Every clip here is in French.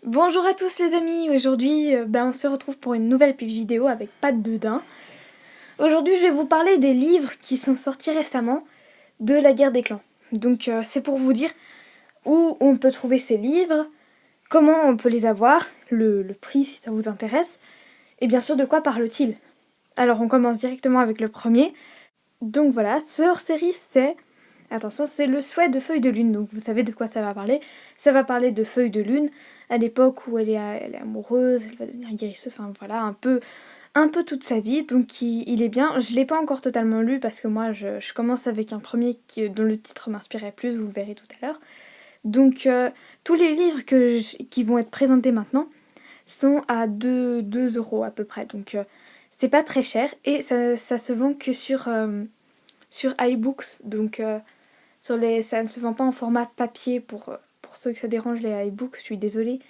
Bonjour à tous les amis, aujourd'hui on se retrouve pour une nouvelle vidéo avec Pat Dedin. Aujourd'hui je vais vous parler des livres qui sont sortis récemment de la guerre des clans. Donc c'est pour vous dire où on peut trouver ces livres, comment on peut les avoir, le prix si ça vous intéresse, et bien sûr de quoi parle-t-il. Alors on commence directement avec le premier. Donc voilà, ce hors-série c'est... Attention, c'est le souhait de Feuille de Lune, donc vous savez de quoi ça va parler. Ça va parler de Feuille de Lune, à l'époque où elle est amoureuse, elle va devenir guérisseuse, enfin voilà, un peu toute sa vie, donc il est bien. Je l'ai pas encore totalement lu parce que moi je commence avec un premier dont le titre m'inspirait plus, vous le verrez tout à l'heure. Donc tous les livres qui vont être présentés maintenant sont à 2 euros à peu près, donc c'est pas très cher et ça se vend que sur iBooks, donc ça ne se vend pas en format papier pour ceux que ça dérange les iBooks, je suis désolée.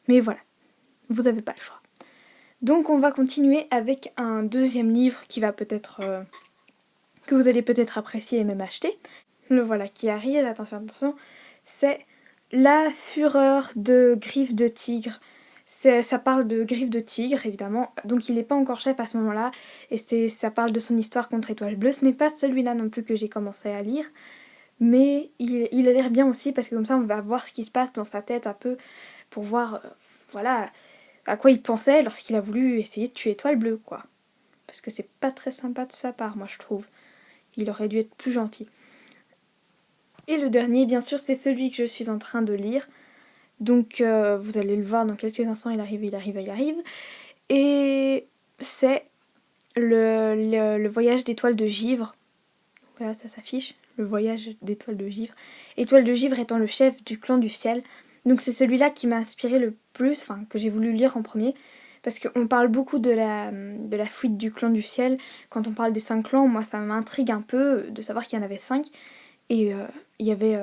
Mais voilà, vous n'avez pas le choix. Donc on va continuer avec un deuxième livre qui va peut-être que vous allez peut-être apprécier et même acheter. Le voilà qui arrive, attention, attention, c'est La Fureur de Griffes de Tigre. Ça parle de Griffes de Tigre, évidemment, donc il n'est pas encore chef à ce moment-là, et ça parle de son histoire contre Étoile Bleue. Ce n'est pas celui-là non plus que j'ai commencé à lire, mais il a l'air bien aussi parce que comme ça on va voir ce qui se passe dans sa tête un peu pour voir voilà à quoi il pensait lorsqu'il a voulu essayer de tuer Étoile Bleue, quoi. Parce que c'est pas très sympa de sa part, moi je trouve. Il aurait dû être plus gentil. Et le dernier, bien sûr, c'est celui que je suis en train de lire. Donc vous allez le voir dans quelques instants, il arrive, il arrive, il arrive. Et c'est le voyage d'Étoile de Givre. Voilà, ça s'affiche, le voyage d'Étoile de Givre. Étoile de Givre étant le chef du clan du ciel. Donc c'est celui-là qui m'a inspiré le plus, enfin que j'ai voulu lire en premier. Parce qu'on parle beaucoup de la fuite du clan du ciel. Quand on parle des 5 clans, moi ça m'intrigue un peu de savoir qu'il y en avait 5. Et il y avait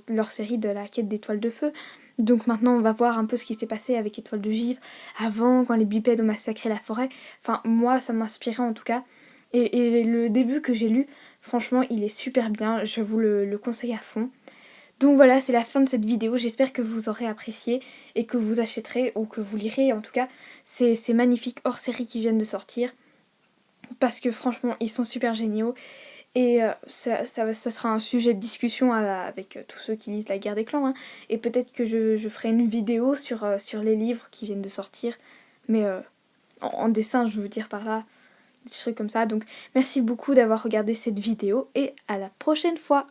leur série de la quête d'étoiles de feu. Donc maintenant on va voir un peu ce qui s'est passé avec Étoile de Givre avant, quand les bipèdes ont massacré la forêt. Enfin moi ça m'inspirait en tout cas. Et le début que j'ai lu, franchement, il est super bien, je vous le conseille à fond. Donc voilà, c'est la fin de cette vidéo, j'espère que vous aurez apprécié et que vous achèterez ou que vous lirez en tout cas ces magnifiques hors-série qui viennent de sortir. Parce que franchement, ils sont super géniaux et ça sera un sujet de discussion avec tous ceux qui lisent La Guerre des Clans. Hein. Et peut-être que je ferai une vidéo sur les livres qui viennent de sortir, mais en dessin, je veux dire par là. Des trucs comme ça. Donc merci beaucoup d'avoir regardé cette vidéo et à la prochaine fois.